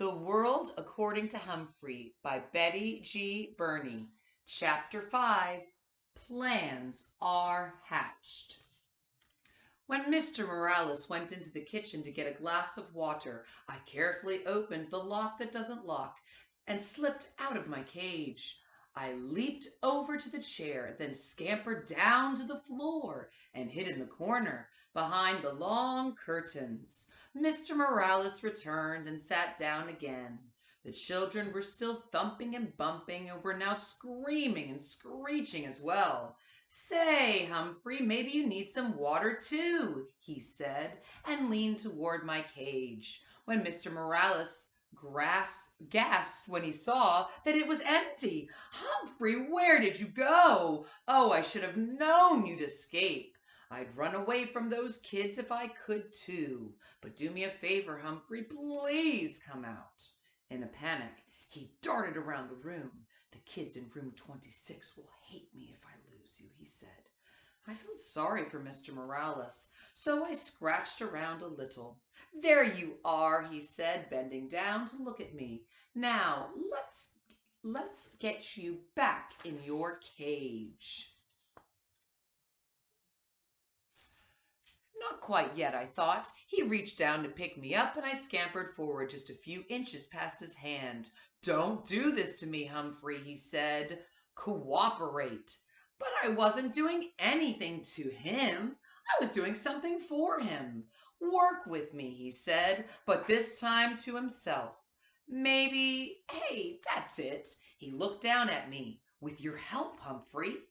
The World According to Humphrey by Betty G. Burney. Chapter 5. Plans Are Hatched. When Mr. Morales went into the kitchen to get a glass of water, I carefully opened the lock that doesn't lock and slipped out of my cage. I leaped over to the chair, then scampered down to the floor and hid in the corner behind the long curtains. Mr. Morales returned and sat down again. The children were still thumping and bumping and were now screaming and screeching as well. "Say, Humphrey, maybe you need some water too," he said, and leaned toward my cage. When Mr. Morales gasped when he saw that it was empty. "Humphrey, where did you go? Oh, I should have known you'd escape. I'd run away from those kids if I could too. But do me a favor, Humphrey, please come out." In a panic, he darted around the room. "The kids in room 26 will hate me if I lose you," he said. I felt sorry for Mr. Morales, so I scratched around a little. "There you are," he said, bending down to look at me. "Now, let's get you back in your cage." Not quite yet, I thought. He reached down to pick me up, and I scampered forward just a few inches past his hand. "Don't do this to me, Humphrey," he said. "Cooperate." But I wasn't doing anything to him. I was doing something for him. "Work with me," he said, but this time to himself. Hey, that's it. He looked down at me. "With your help, Humphrey."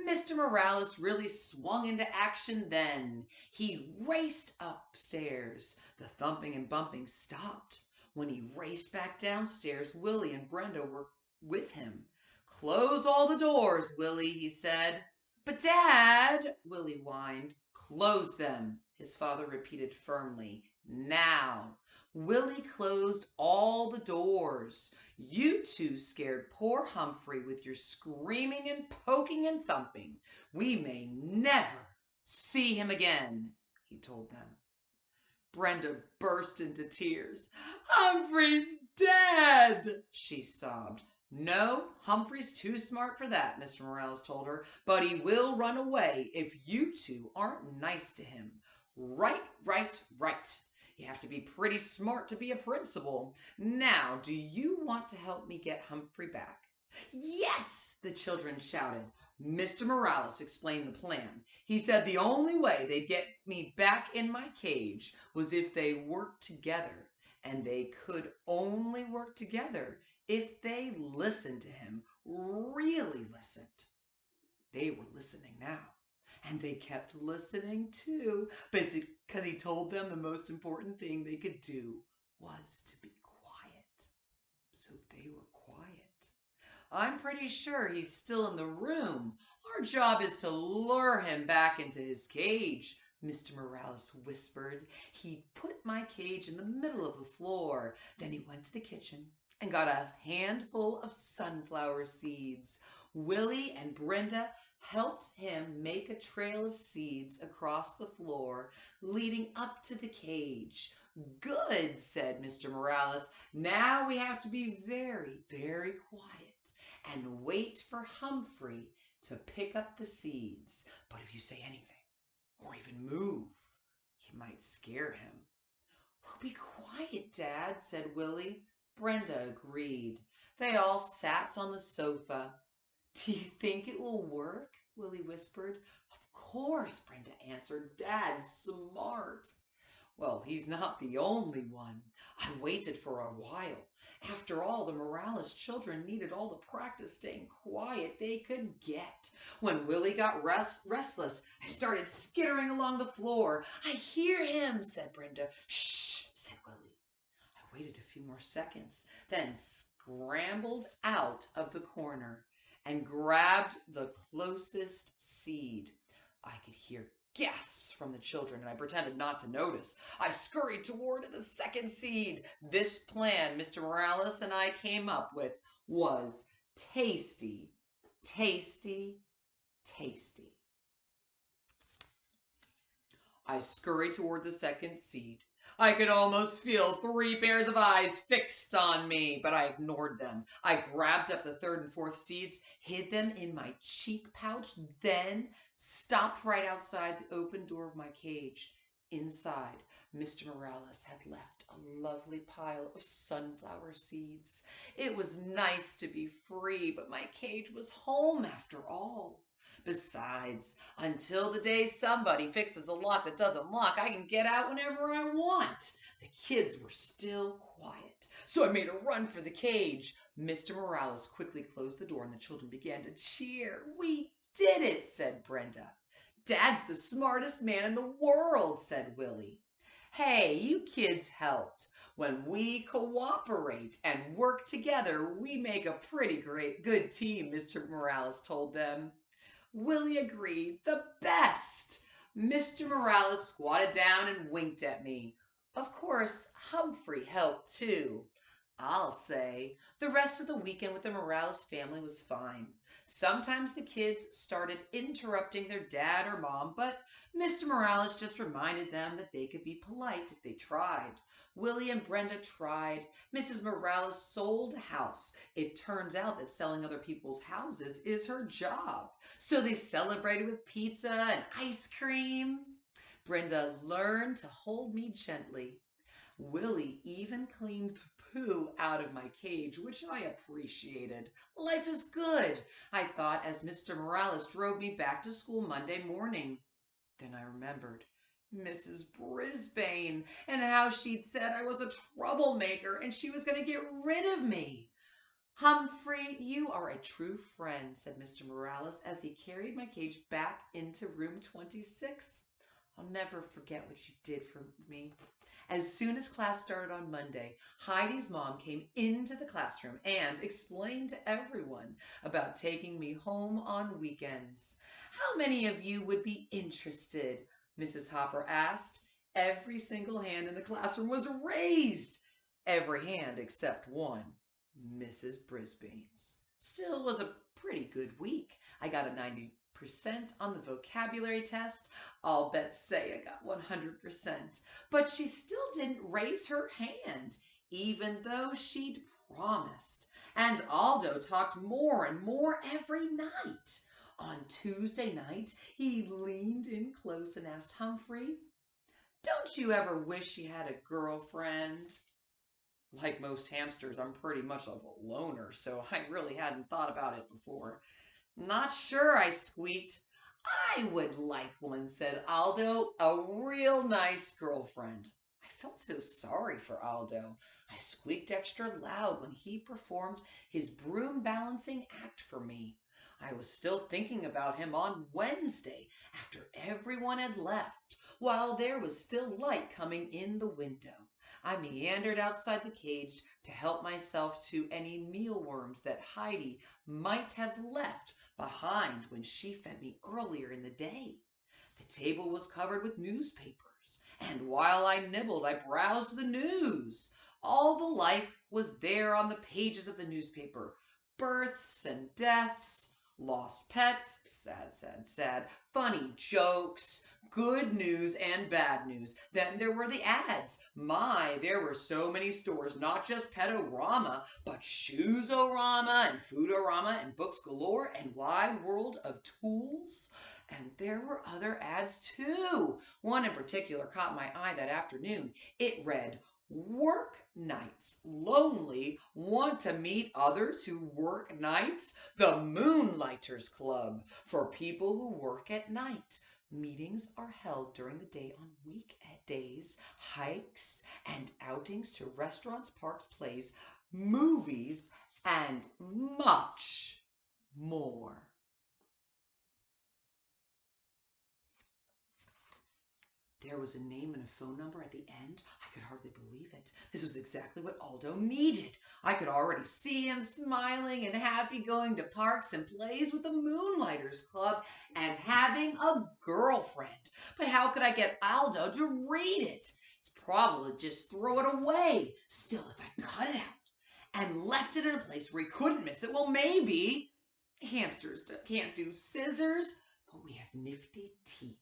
Mr. Morales really swung into action then. He raced upstairs. The thumping and bumping stopped. When he raced back downstairs, Willie and Brenda were with him. "Close all the doors, Willie," he said. "But Dad," Willie whined. "Close them," his father repeated firmly. "Now." Willie closed all the doors. "You two scared poor Humphrey with your screaming and poking and thumping. We may never see him again," he told them. Brenda burst into tears. "Humphrey's dead," she sobbed. "No, Humphrey's too smart for that," Mr. Morales told her, "but he will run away if you two aren't nice to him." Right. You have to be pretty smart to be a principal. Now, do you want to help me get Humphrey back? "Yes!" the children shouted. Mr. Morales explained the plan. He said the only way they'd get me back in my cage was if they worked together, and they could only work together if they listened to him, really listened. They were listening now. And they kept listening too, because he told them the most important thing they could do was to be quiet. So they were quiet. "I'm pretty sure he's still in the room. Our job is to lure him back into his cage," Mr. Morales whispered. He put my cage in the middle of the floor. Then he went to the kitchen and got a handful of sunflower seeds. Willie and Brenda helped him make a trail of seeds across the floor, leading up to the cage. "Good," said Mr. Morales. "Now we have to be very, very quiet and wait for Humphrey to pick up the seeds. But if you say anything, or even move, you might scare him." "We'll be quiet, Dad," said Willie. Brenda agreed. They all sat on the sofa. "Do you think it will work?" Willie whispered. "Of course," Brenda answered. "Dad's smart." "Well, he's not the only one." I waited for a while. After all, the Morales children needed all the practice staying quiet they could get. When Willie got restless, I started skittering along the floor. "I hear him," said Brenda. "Shh," said Willie. I waited a few more seconds, then scrambled out of the corner and grabbed the closest seed. I could hear gasps from the children, and I pretended not to notice. I scurried toward the second seed. This plan Mr. Morales and I came up with was tasty, tasty, tasty. I scurried toward the second seed. I could almost feel 3 pairs of eyes fixed on me, but I ignored them. I grabbed up the third and fourth seeds, hid them in my cheek pouch, then stopped right outside the open door of my cage. Inside, Mr. Morales had left a lovely pile of sunflower seeds. It was nice to be free, but my cage was home after all. Besides, until the day somebody fixes the lock that doesn't lock, I can get out whenever I want. The kids were still quiet, so I made a run for the cage. Mr. Morales quickly closed the door and the children began to cheer. "We did it," said Brenda. "Dad's the smartest man in the world," said Willie. "Hey, you kids helped. When we cooperate and work together, we make a pretty good team," Mr. Morales told them. Willie agreed. "The best." Mr. Morales squatted down and winked at me. Of course, Humphrey helped too. I'll say, the rest of the weekend with the Morales family was fine. Sometimes the kids started interrupting their dad or mom, but Mr. Morales just reminded them that they could be polite if they tried. Willie and Brenda tried. Mrs. Morales sold a house. It turns out that selling other people's houses is her job. So they celebrated with pizza and ice cream. Brenda learned to hold me gently. Willie even cleaned the poo out of my cage, which I appreciated. Life is good, I thought, as Mr. Morales drove me back to school Monday morning. Then I remembered Mrs. Brisbane and how she'd said I was a troublemaker and she was going to get rid of me. "Humphrey, you are a true friend," said Mr. Morales as he carried my cage back into room 26. "I'll never forget what you did for me." As soon as class started on Monday, Heidi's mom came into the classroom and explained to everyone about taking me home on weekends. "How many of you would be interested?" Mrs. Hopper asked. Every single hand in the classroom was raised. Every hand except one, Mrs. Brisbane's. Still, it was a pretty good week. I got a 90% on the vocabulary test. I'll bet say I got 100%. But she still didn't raise her hand, even though she'd promised. And Aldo talked more and more every night. On Tuesday night, he leaned in close and asked Humphrey, "Don't you ever wish you had a girlfriend?" Like most hamsters, I'm pretty much of a loner, so I really hadn't thought about it before. "Not sure," I squeaked. "I would like one," said Aldo, "a real nice girlfriend." I felt so sorry for Aldo. I squeaked extra loud when he performed his broom balancing act for me. I was still thinking about him on Wednesday after everyone had left, while there was still light coming in the window. I meandered outside the cage to help myself to any mealworms that Heidi might have left behind when she fed me earlier in the day. The table was covered with newspapers, and while I nibbled, I browsed the news. All the life was there on the pages of the newspaper. Births and deaths, lost pets, sad, sad, sad, funny jokes, good news and bad news. Then there were the ads. My, there were so many stores, not just Petorama, but Shoesorama and Foodorama and Books Galore and Wide World of Tools. And there were other ads too. One in particular caught my eye that afternoon. It read, "Work nights. Lonely. Want to meet others who work nights? The Moonlighters Club for people who work at night. Meetings are held during the day on weekdays, hikes and outings to restaurants, parks, plays, movies, and much more." There was a name and a phone number at the end. I could hardly believe it. This was exactly what Aldo needed. I could already see him smiling and happy going to parks and plays with the Moonlighters Club and having a girlfriend. But how could I get Aldo to read it? It's probably just throw it away. Still, if I cut it out and left it in a place where he couldn't miss it, well, maybe. Hamsters can't do scissors, but we have nifty teeth.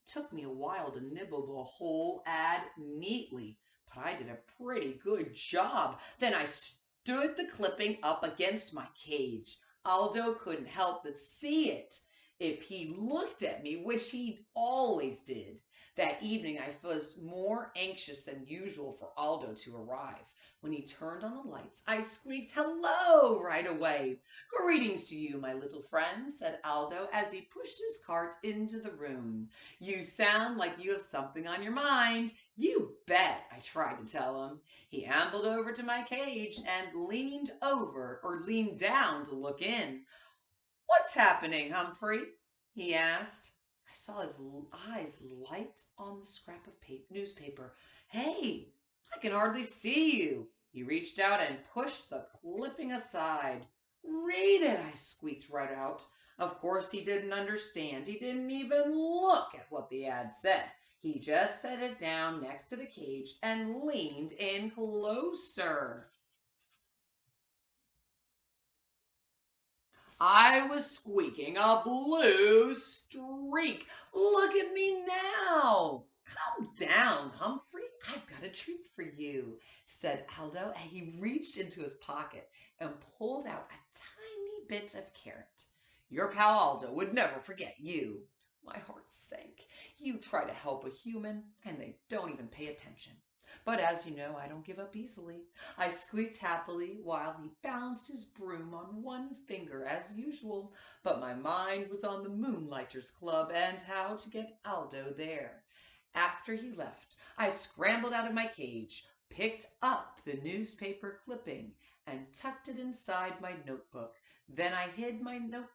It took me a while to nibble the whole ad neatly, but I did a pretty good job. Then I stood the clipping up against my cage. Aldo couldn't help but see it if he looked at me, which he always did. That evening, I was more anxious than usual for Aldo to arrive. When he turned on the lights, I squeaked hello right away. Greetings to you, my little friend, said Aldo as he pushed his cart into the room. You sound like you have something on your mind. You bet, I tried to tell him. He ambled over to my cage and leaned down to look in. What's happening, Humphrey? He asked. I saw his eyes light on the scrap of newspaper. Hey, I can hardly see you. He reached out and pushed the clipping aside. Read it, I squeaked right out. Of course he didn't understand. He didn't even look at what the ad said. He just set it down next to the cage and leaned in closer. I was squeaking a blue streak. Look at me now. Calm down, Humphrey. I've got a treat for you, said Aldo, and he reached into his pocket and pulled out a tiny bit of carrot. Your pal Aldo would never forget you. My heart sank. You try to help a human, and they don't even pay attention. But as you know, I don't give up easily. I squeaked happily while he balanced his broom on one finger as usual, but my mind was on the Moonlighters Club and how to get Aldo there. After he left, I scrambled out of my cage, picked up the newspaper clipping, and tucked it inside my notebook. Then I hid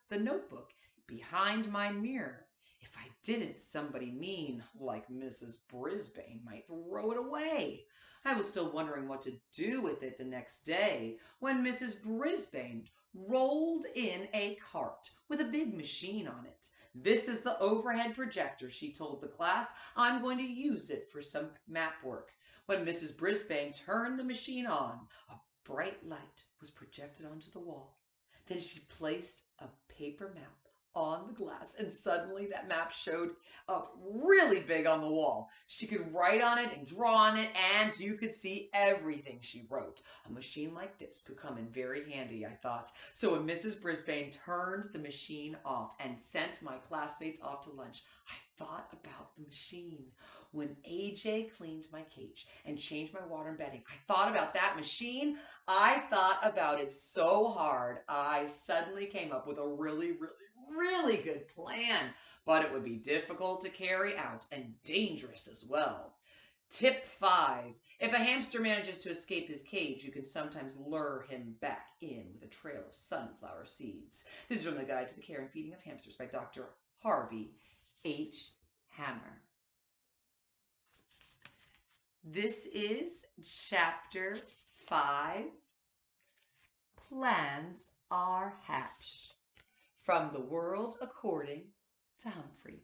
the notebook behind my mirror. If I didn't, somebody mean, like Mrs. Brisbane, might throw it away. I was still wondering what to do with it the next day when Mrs. Brisbane rolled in a cart with a big machine on it. This is the overhead projector, she told the class. I'm going to use it for some map work. When Mrs. Brisbane turned the machine on, a bright light was projected onto the wall. Then she placed a paper map on the glass, and suddenly that map showed up really big on the wall. She could write on it and draw on it, and you could see everything she wrote. A machine like this could come in very handy, I thought. So when Mrs. Brisbane turned the machine off and sent my classmates off to lunch, I thought about the machine. When AJ cleaned my cage and changed my water and bedding, I thought about that machine. I thought about it so hard, I suddenly came up with a really good plan, but it would be difficult to carry out and dangerous as well. Tip 5. If a hamster manages to escape his cage, you can sometimes lure him back in with a trail of sunflower seeds. This is from the Guide to the Care and Feeding of Hamsters by Dr. Harvey H. Hammer. This is Chapter 5, Plans Are Hatched. From the World According to Humphrey.